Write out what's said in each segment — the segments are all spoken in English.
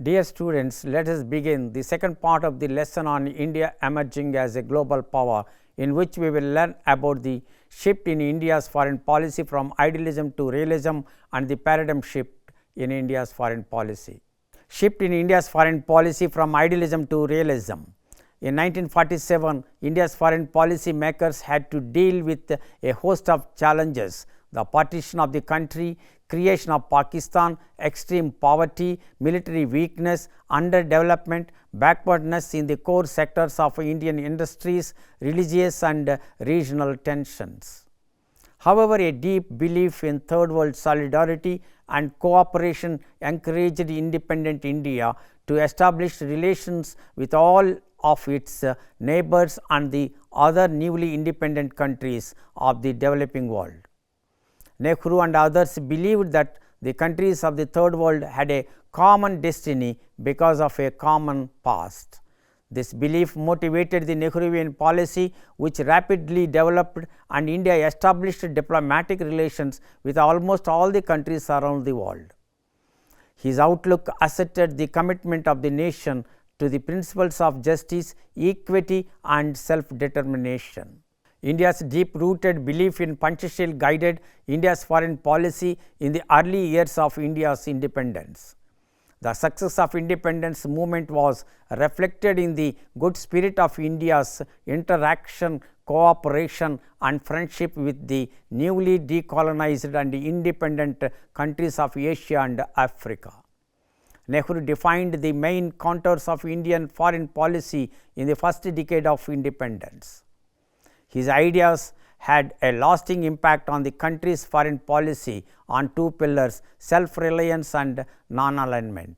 Dear students, let us begin the second part of the lesson on India emerging as a global power, in which we will learn about the shift in India's foreign policy from idealism to realism and the paradigm shift in India's foreign policy. Shift in India's foreign policy from idealism to realism. In 1947, India's foreign policy makers had to deal with a host of challenges: the partition of the country, creation of Pakistan, extreme poverty, military weakness, underdevelopment, backwardness in the core sectors of Indian industries, religious and regional tensions. However, a deep belief in third world solidarity and cooperation encouraged independent India to establish relations with all of its neighbors and the other newly independent countries of the developing world. Nehru and others believed that the countries of the third world had a common destiny because of a common past. This belief motivated the Nehruvian policy, which rapidly developed, and India established diplomatic relations with almost all the countries around the world. His outlook asserted the commitment of the nation to the principles of justice, equity and self-determination. India's deep-rooted belief in Panchashil guided India's foreign policy in the early years of India's independence. The success of independence movement was reflected in the good spirit of India's interaction, cooperation and friendship with the newly decolonized and independent countries of Asia and Africa. Nehru defined the main contours of Indian foreign policy in the first decade of independence. His ideas had a lasting impact on the country's foreign policy on two pillars: self-reliance and non-alignment.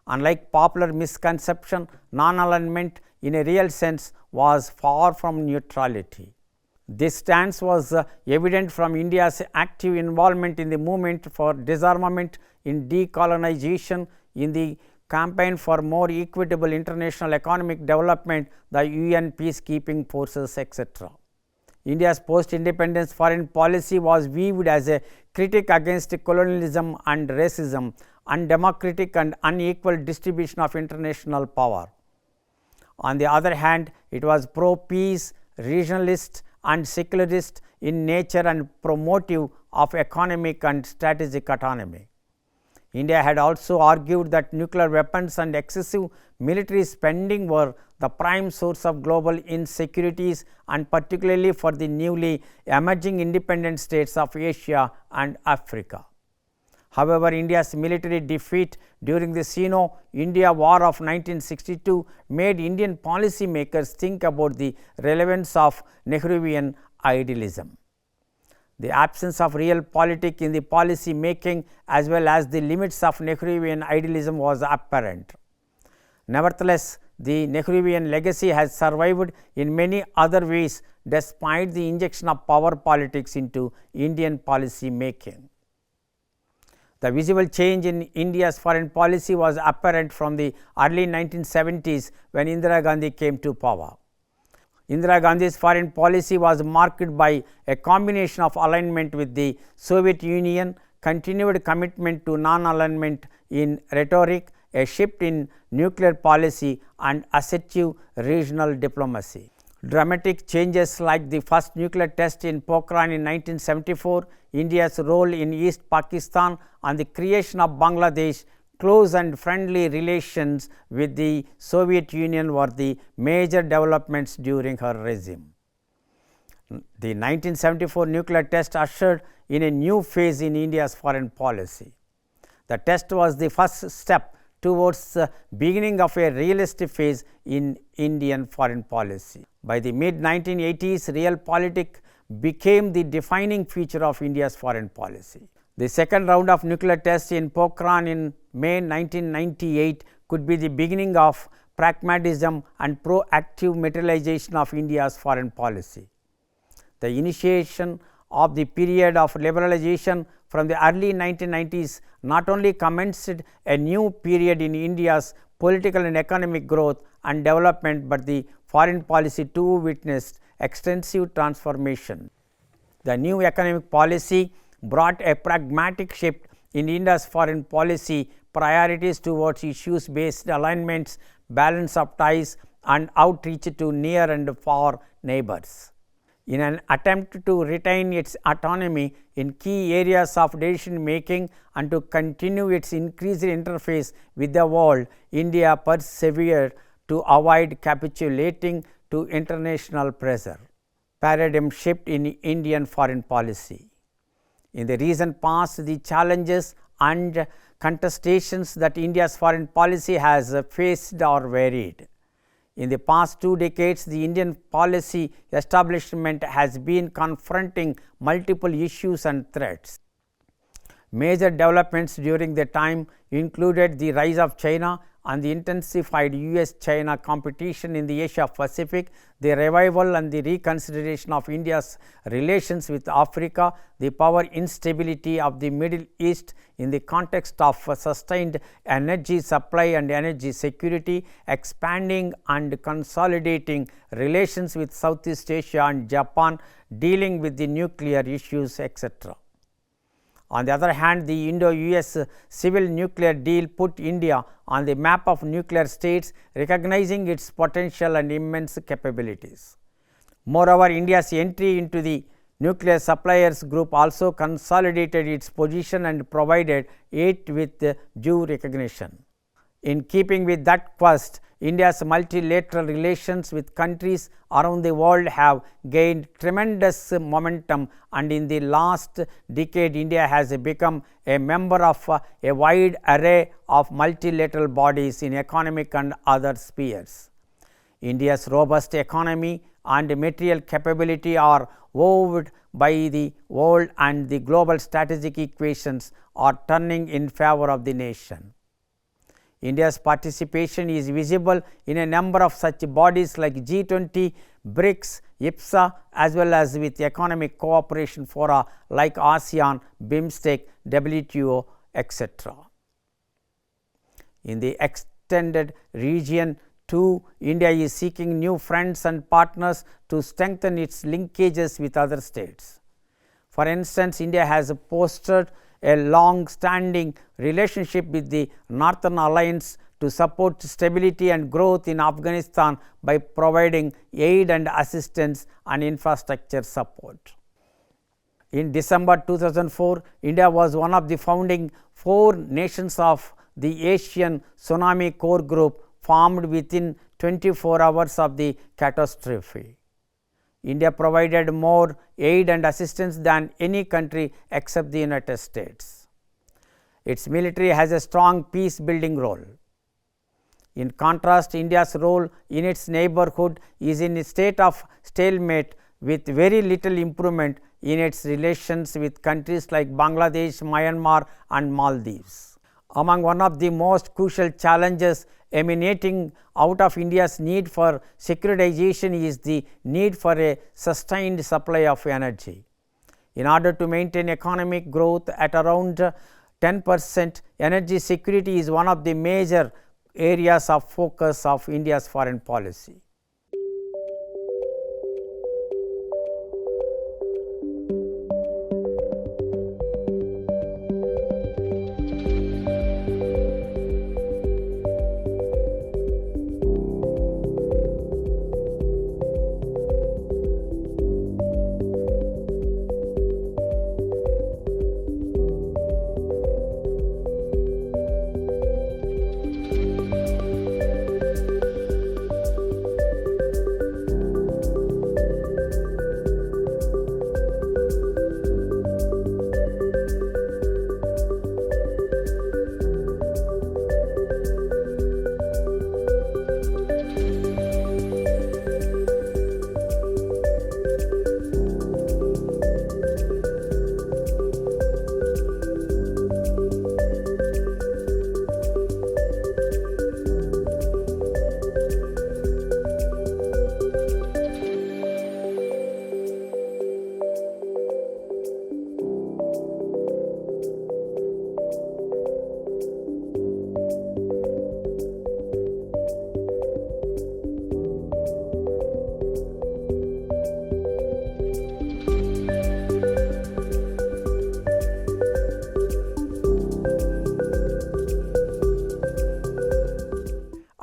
Unlike popular misconception, non-alignment in a real sense was far from neutrality. This stance was evident from India's active involvement in the movement for disarmament, in decolonization, in the campaign for more equitable international economic development, the UN peacekeeping forces, etc. India's post-independence foreign policy was viewed as a critique against colonialism and racism, undemocratic and unequal distribution of international power. On the other hand, it was pro-peace, regionalist and secularist in nature and promotive of economic and strategic autonomy. India had also argued that nuclear weapons and excessive military spending were the prime source of global insecurities, and particularly for the newly emerging independent states of Asia and Africa. However, India's military defeat during the Sino-India War of 1962 made Indian policy makers think about the relevance of Nehruvian idealism. The absence of real politics in the policy making as well as the limits of Nehruvian idealism was apparent. Nevertheless, the Nehruvian legacy has survived in many other ways despite the injection of power politics into Indian policy making. The visible change in India's foreign policy was apparent from the early 1970s when Indira Gandhi came to power. Indira Gandhi's foreign policy was marked by a combination of alignment with the Soviet Union, continued commitment to non-alignment in rhetoric, a shift in nuclear policy and assertive regional diplomacy. Dramatic changes like the first nuclear test in Pokhran in 1974, India's role in East Pakistan and the creation of Bangladesh, close and friendly relations with the Soviet Union were the major developments during her regime. The 1974 nuclear test ushered in a new phase in India's foreign policy. The test was the first step towards the beginning of a realistic phase in Indian foreign policy. By the mid-1980s, realpolitik became the defining feature of India's foreign policy. The second round of nuclear tests in Pokhran in May 1998 could be the beginning of pragmatism and proactive materialization of India's foreign policy. The initiation of the period of liberalization from the early 1990s not only commenced a new period in India's political and economic growth and development, but the foreign policy too witnessed extensive transformation. The new economic policy brought a pragmatic shift in India's foreign policy, priorities towards issues based alignments, balance of ties, and outreach to near and far neighbors. In an attempt to retain its autonomy in key areas of decision making and to continue its increased interface with the world, India persevered to avoid capitulating to international pressure. Paradigm shift in Indian foreign policy. In the recent past, the challenges and contestations that India's foreign policy has faced are varied. In the past 2 decades, the Indian policy establishment has been confronting multiple issues and threats. Major developments during the time included the rise of China and the intensified US-China competition in the Asia Pacific, the revival and the reconsideration of India's relations with Africa, the power instability of the Middle East in the context of sustained energy supply and energy security, expanding and consolidating relations with Southeast Asia and Japan, dealing with the nuclear issues, etc. On the other hand, the Indo-US civil nuclear deal put India on the map of nuclear states, recognizing its potential and immense capabilities. Moreover, India's entry into the nuclear suppliers group also consolidated its position and provided it with due recognition. In keeping with that quest, India's multilateral relations with countries around the world have gained tremendous momentum, and in the last decade India has become a member of a wide array of multilateral bodies in economic and other spheres. India's robust economy and material capability are woven by the world, and the global strategic equations are turning in favor of the nation. India's participation is visible in a number of such bodies like G20, BRICS, IPSA, as well as with economic cooperation fora like ASEAN, BIMSTEC, WTO, etc. In the extended region too, India is seeking new friends and partners to strengthen its linkages with other states. For instance, India has fostered a long-standing relationship with the Northern Alliance to support stability and growth in Afghanistan by providing aid and assistance and infrastructure support. In December 2004, India was one of the founding 4 nations of the Asian Tsunami Core Group, formed within 24 hours of the catastrophe. India provided more aid and assistance than any country except the United States. Its military has a strong peace building role. In contrast, India's role in its neighborhood is in a state of stalemate, with very little improvement in its relations with countries like Bangladesh, Myanmar and Maldives. Among one of the most crucial challenges emanating out of India's need for securitization is the need for a sustained supply of energy. In order to maintain economic growth at around 10%, energy security is one of the major areas of focus of India's foreign policy.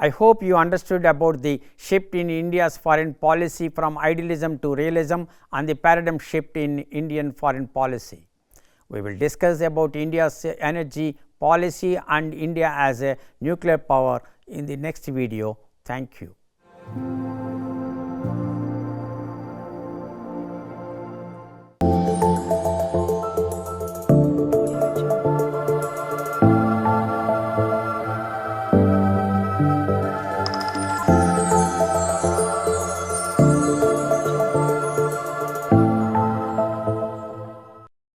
I hope you understood about the shift in India's foreign policy from idealism to realism and the paradigm shift in Indian foreign policy. We will discuss about India's energy policy and India as a nuclear power in the next video. Thank you.